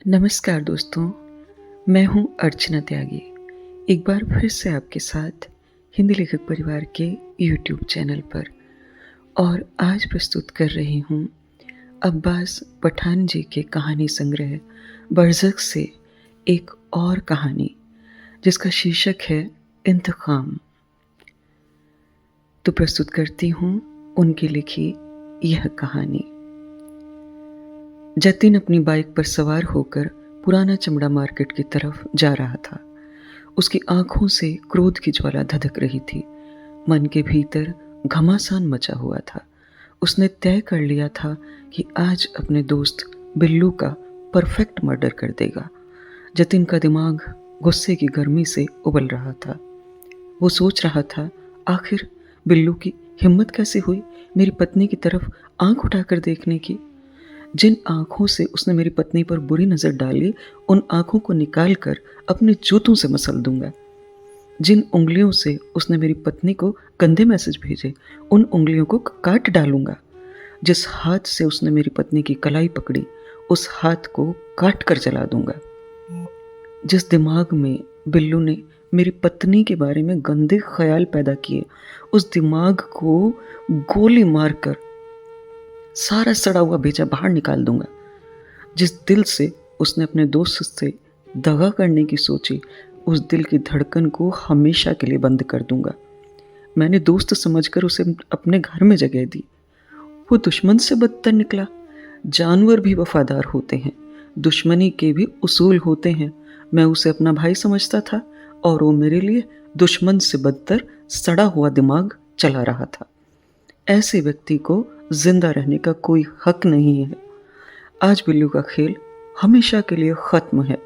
नमस्कार दोस्तों, मैं हूँ अर्चना त्यागी। एक बार फिर से आपके साथ हिंदी लेखक परिवार के यूट्यूब चैनल पर और आज प्रस्तुत कर रही हूँ अब्बास पठान जी के कहानी संग्रह बरज़ख से एक और कहानी जिसका शीर्षक है इंतकाम। तो प्रस्तुत करती हूँ उनकी लिखी यह कहानी। जतिन अपनी बाइक पर सवार होकर पुराना चमड़ा मार्केट की तरफ जा रहा था। उसकी आंखों से क्रोध की ज्वाला धधक रही थी। मन के भीतर घमासान मचा हुआ था। उसने तय कर लिया था कि आज अपने दोस्त बिल्लू का परफेक्ट मर्डर कर देगा। जतिन का दिमाग गुस्से की गर्मी से उबल रहा था। वो सोच रहा था, आखिर बिल्लू की हिम्मत कैसे हुई मेरी पत्नी की तरफ आंख उठाकर देखने की। जिन आंखों से उसने मेरी पत्नी पर बुरी नजर डाली, उन आंखों को निकालकर अपने जूतों से मसल दूंगा। जिन उंगलियों से उसने मेरी पत्नी को गंदे मैसेज भेजे, उन उंगलियों को काट डालूंगा। जिस हाथ से उसने मेरी पत्नी की कलाई पकड़ी, उस हाथ को काट कर जला दूंगा। जिस दिमाग में बिल्लू ने मेरी पत्नी के बारे में गंदे ख्याल पैदा किए, उस दिमाग को गोली मारकर सारा सड़ा हुआ बेचा बाहर निकाल दूंगा। जिस दिल से उसने अपने दोस्त से दगा करने की सोची, उस दिल की धड़कन को हमेशा के लिए बंद कर दूंगा। मैंने दोस्त समझकर उसे अपने घर में जगह दी। वो दुश्मन से बदतर निकला। जानवर भी वफादार होते हैं, दुश्मनी के भी उसूल होते हैं। मैं उसे अपना भाई समझता था और वो मेरे लिए दुश्मन से बदतर सड़ा हुआ दिमाग चला रहा था। ऐसे व्यक्ति को जिंदा रहने का कोई हक नहीं है। आज बिल्लू का खेल हमेशा के लिए खत्म है।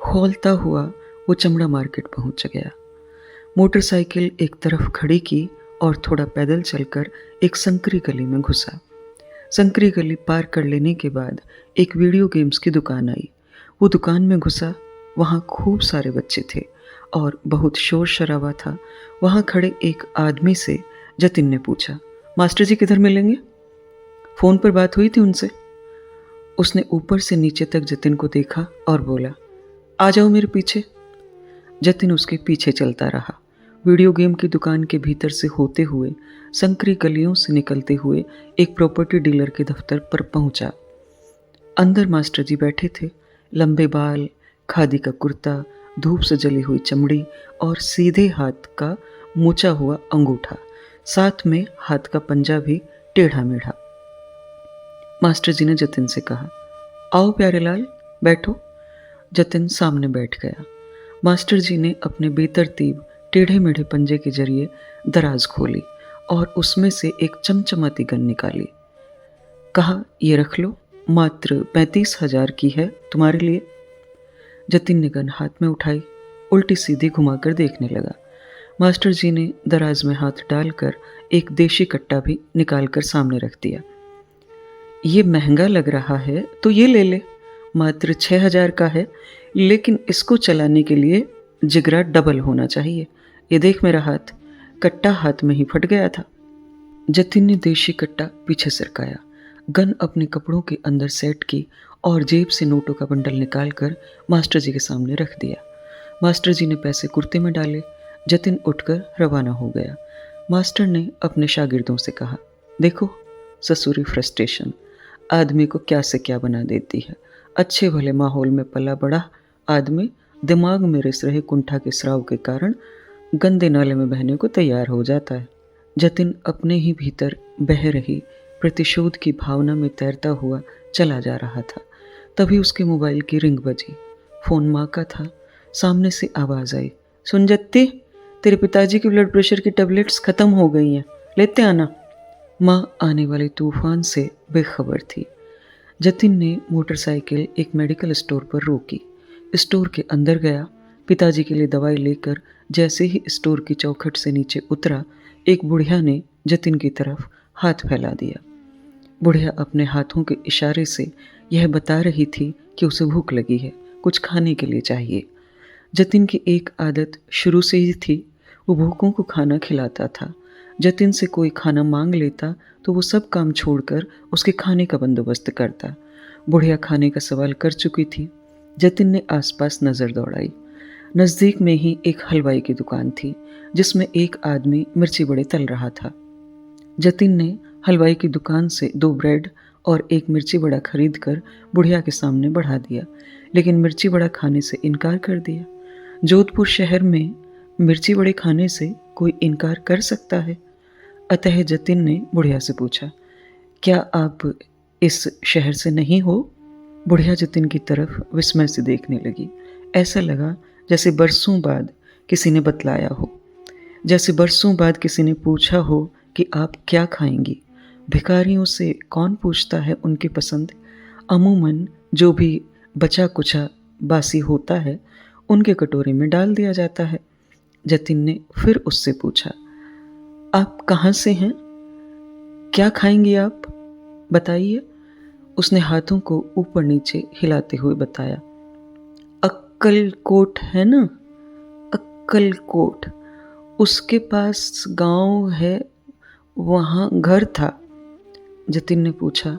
खौलता हुआ वो चमड़ा मार्केट पहुंच गया। मोटरसाइकिल एक तरफ खड़ी की और थोड़ा पैदल चलकर एक संकरी गली में घुसा। संकरी गली पार कर लेने के बाद एक वीडियो गेम्स की दुकान आई। वो दुकान में घुसा। वहाँ खूब सारे बच्चे थे और बहुत शोर शराबा था। वहाँ खड़े एक आदमी से जतिन ने पूछा, मास्टर जी किधर मिलेंगे? फोन पर बात हुई थी उनसे। उसने ऊपर से नीचे तक जतिन को देखा और बोला, आ जाओ मेरे पीछे। जतिन उसके पीछे चलता रहा। वीडियो गेम की दुकान के भीतर से होते हुए, संकरी गलियों से निकलते हुए एक प्रॉपर्टी डीलर के दफ्तर पर पहुंचा। अंदर मास्टर जी बैठे थे। लंबे बाल, खादी का कुर्ता, धूप से जली हुई चमड़ी और सीधे हाथ का मुचा हुआ अंगूठा, साथ में हाथ का पंजा भी टेढ़ा मेढ़ा। मास्टर जी ने जतिन से कहा, आओ प्यारे लाल, बैठो। जतिन सामने बैठ गया। मास्टर जी ने अपने बेतरतीब टेढ़े मेढ़े पंजे के जरिए दराज खोली और उसमें से एक चमचमाती गन निकाली। कहा, ये रख लो, मात्र 35,000 की है तुम्हारे लिए। जतिन ने गन हाथ में उठाई, उल्टी सीधी घुमाकर देखने लगा। मास्टर जी ने दराज में हाथ डालकर एक देशी कट्टा भी निकालकर सामने रख दिया। ये महंगा लग रहा है तो ये ले ले, मात्र 6,000 का है, लेकिन इसको चलाने के लिए जिगरा डबल होना चाहिए। ये देख मेरा हाथ, कट्टा हाथ में ही फट गया था। जतिन ने देशी कट्टा पीछे सरकाया, गन अपने कपड़ों के अंदर सेट की और जेब से नोटों का बंडल निकालकर मास्टर जी के सामने रख दिया। मास्टर जी ने पैसे कुर्ते में डाले। जतिन उठकर रवाना हो गया। मास्टर ने अपने शागिर्दों से कहा, देखो ससुरी फ्रस्ट्रेशन आदमी को क्या से क्या बना देती है। अच्छे भले माहौल में पला बड़ा आदमी दिमाग में रिस रहे कुंठा के स्राव के कारण गंदे नाले में बहने को तैयार हो जाता है। जतिन अपने ही भीतर बह रही प्रतिशोध की भावना में तैरता हुआ चला जा रहा था। तभी उसके मोबाइल की रिंग बजी। फोन माँ का था। सामने से आवाज आई, सुन जत्ती, तेरे पिताजी की ब्लड प्रेशर की टेबलेट्स खत्म हो गई हैं, लेते आना। माँ आने वाले तूफान से बेखबर थी। जतिन ने मोटरसाइकिल एक मेडिकल स्टोर पर रोकी। स्टोर के अंदर गया। पिताजी के लिए दवाई लेकर जैसे ही स्टोर की चौखट से नीचे उतरा, एक बुढ़िया ने जतिन की तरफ हाथ फैला दिया। बुढ़िया अपने हाथों के इशारे से यह बता रही थी कि उसे भूख लगी है, कुछ खाने के लिए चाहिए। जतिन की एक आदत शुरू से ही थी, वो भूखों को खाना खिलाता था। जतिन से कोई खाना मांग लेता तो वो सब काम छोड़कर उसके खाने का बंदोबस्त करता। बुढ़िया खाने का सवाल कर चुकी थी। जतिन ने आसपास नज़र दौड़ाई। नज़दीक में ही एक हलवाई की दुकान थी जिसमें एक आदमी मिर्ची बड़े तल रहा था। जतिन ने हलवाई की दुकान से 2 ब्रेड और एक मिर्ची बड़ा खरीद कर बुढ़िया के सामने बढ़ा दिया, लेकिन मिर्ची बड़ा खाने से इनकार कर दिया। जोधपुर शहर में मिर्ची बड़े खाने से कोई इनकार कर सकता है? अतः जतिन ने बुढ़िया से पूछा, क्या आप इस शहर से नहीं हो? बुढ़िया जतिन की तरफ विस्मय से देखने लगी। ऐसा लगा जैसे बरसों बाद किसी ने बतलाया हो, जैसे बरसों बाद किसी ने पूछा हो कि आप क्या खाएंगी। भिखारियों से कौन पूछता है उनकी पसंद? अमूमन जो भी बचा कुचा बासी होता है उनके कटोरे में डाल दिया जाता है। जतिन ने फिर उससे पूछा, आप कहाँ से हैं? क्या खाएंगी आप? बताइए। उसने हाथों को ऊपर नीचे हिलाते हुए बताया, अक्कलकोट है ना, अक्कलकोट। उसके पास गांव है, वहाँ घर था। जतिन ने पूछा,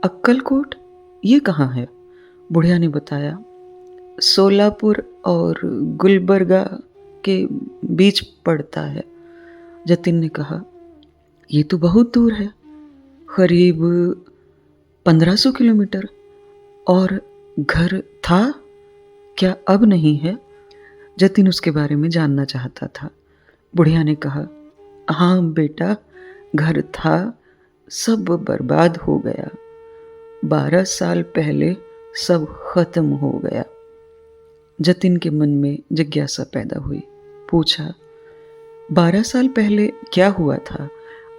अक्कलकोट ये कहाँ है? बुढ़िया ने बताया, सोलापुर और गुलबर्गा के बीच पड़ता है। जतिन ने कहा, ये तो बहुत दूर है, करीब 1500 किलोमीटर। और घर था, क्या अब नहीं है? जतिन उसके बारे में जानना चाहता था। बुढ़िया ने कहा, हाँ बेटा, घर था, सब बर्बाद हो गया। 12 साल पहले सब खत्म हो गया। जतिन के मन में जिज्ञासा पैदा हुई। पूछा, 12 साल पहले क्या हुआ था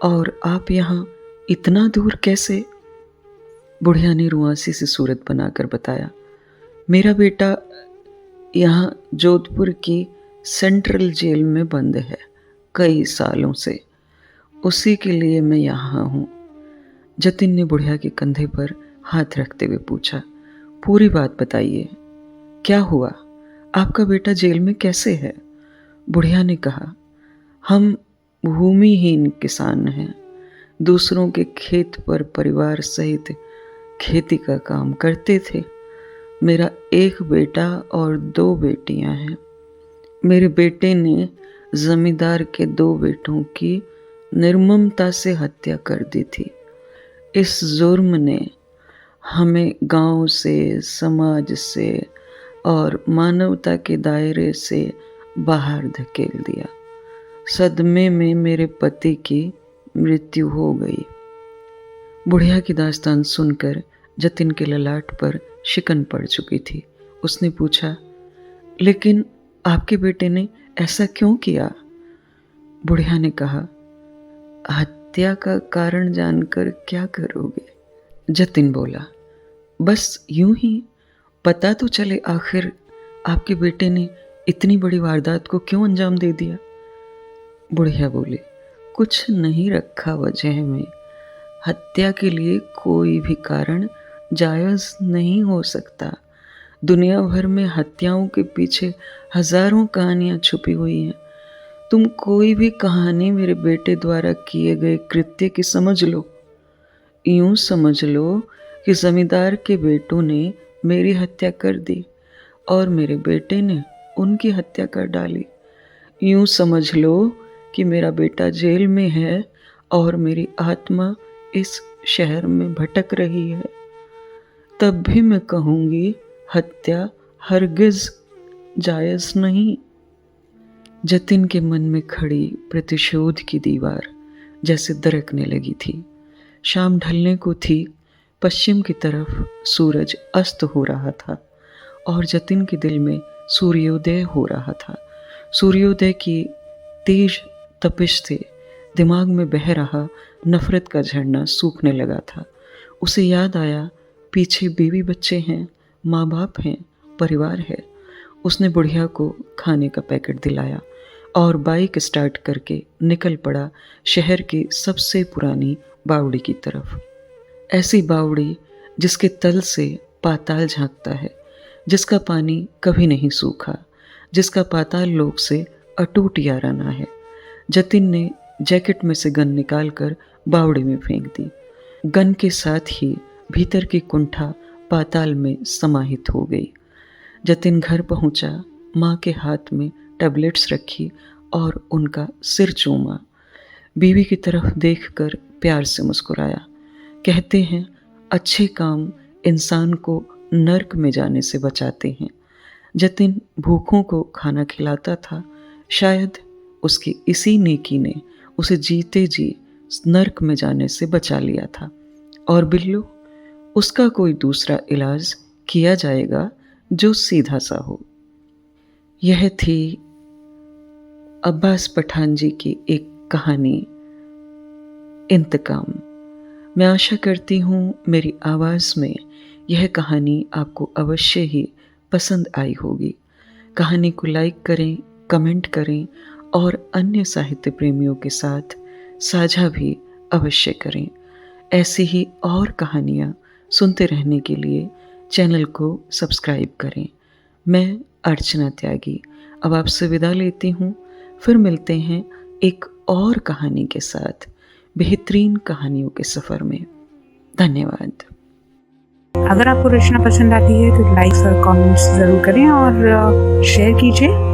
और आप यहाँ इतना दूर कैसे? बुढ़िया ने रुआंसी से सूरत बनाकर बताया, मेरा बेटा यहाँ जोधपुर की सेंट्रल जेल में बंद है कई सालों से, उसी के लिए मैं यहाँ हूँ। जतिन ने बुढ़िया के कंधे पर हाथ रखते हुए पूछा, पूरी बात बताइए, क्या हुआ? आपका बेटा जेल में कैसे है? बुढ़िया ने कहा, हम भूमिहीन किसान हैं, दूसरों के खेत पर परिवार सहित खेती का काम करते थे। मेरा एक बेटा और 2 बेटियां हैं। मेरे बेटे ने जमींदार के 2 बेटों की निर्ममता से हत्या कर दी थी। इस जुर्म ने हमें गांव से, समाज से और मानवता के दायरे से बाहर धकेल दिया। सदमे में मेरे पति की मृत्यु हो गई। बुढ़िया की दास्तान सुनकर जतिन के ललाट पर शिकन पड़ चुकी थी। उसने पूछा, लेकिन आपके बेटे ने ऐसा क्यों किया? बुढ़िया ने कहा, हत्या का कारण जानकर क्या करोगे? जतिन बोला, बस यूं ही पता तो चले आखिर आपके बेटे ने इतनी बड़ी वारदात को क्यों अंजाम दे दिया। बुढ़िया बोली, कुछ नहीं रखा वजह में। हत्या के लिए कोई भी कारण जायज़ नहीं हो सकता। दुनिया भर में हत्याओं के पीछे हजारों कहानियां छुपी हुई हैं। तुम कोई भी कहानी मेरे बेटे द्वारा किए गए कृत्य की समझ लो। यूं समझ लो कि जमींदार के बेटों ने मेरी हत्या कर दी और मेरे बेटे ने उनकी हत्या कर डाली। यूं समझ लो कि मेरा बेटा जेल में है और मेरी आत्मा इस शहर में भटक रही है। तब भी मैं कहूँगी, हत्या हरगिज जायज़ नहीं। जतिन के मन में खड़ी प्रतिशोध की दीवार जैसे दरकने लगी थी। शाम ढलने को थी। पश्चिम की तरफ सूरज अस्त हो रहा था और जतिन के दिल में सूर्योदय हो रहा था। सूर्योदय की तेज तपिश से दिमाग में बह रहा नफरत का झरना सूखने लगा था। उसे याद आया, पीछे बीवी बच्चे हैं, माँ बाप हैं, परिवार है। उसने बुढ़िया को खाने का पैकेट दिलाया और बाइक स्टार्ट करके निकल पड़ा शहर की सबसे पुरानी बावड़ी की तरफ। ऐसी बावड़ी जिसके तल से पाताल झांकता है, जिसका पानी कभी नहीं सूखा, जिसका पाताल लोक से अटूट याराना है। जतिन ने जैकेट में से गन निकालकर बावड़ी में फेंक दी। गन के साथ ही भीतर की कुंठा पाताल में समाहित हो गई। जतिन घर पहुंचा, माँ के हाथ में टैबलेट्स रखी और उनका सिर चूमा। बीवी की तरफ देखकर प्यार से मुस्कुराया। कहते हैं, अच्छे काम इंसान को नर्क में जाने से बचाते हैं। जतिन भूखों को खाना खिलाता था। शायद उसकी इसी नेकी ने उसे जीते जी नर्क में जाने से बचा लिया था। और बिल्लू, उसका कोई दूसरा इलाज किया जाएगा जो सीधा सा हो। यह थी अब्बास पठान जी की एक कहानी, इंतकाम। मैं आशा करती हूँ मेरी आवाज़ में यह कहानी आपको अवश्य ही पसंद आई होगी। कहानी को लाइक करें, कमेंट करें और अन्य साहित्य प्रेमियों के साथ साझा भी अवश्य करें। ऐसी ही और कहानियाँ सुनते रहने के लिए चैनल को सब्सक्राइब करें। मैं अर्चना त्यागी अब आपसे विदा लेती हूँ। फिर मिलते हैं एक और कहानी के साथ बेहतरीन कहानियों के सफ़र में। धन्यवाद। अगर आपको रचना पसंद आती है तो लाइक और कमेंट्स ज़रूर करें और शेयर कीजिए।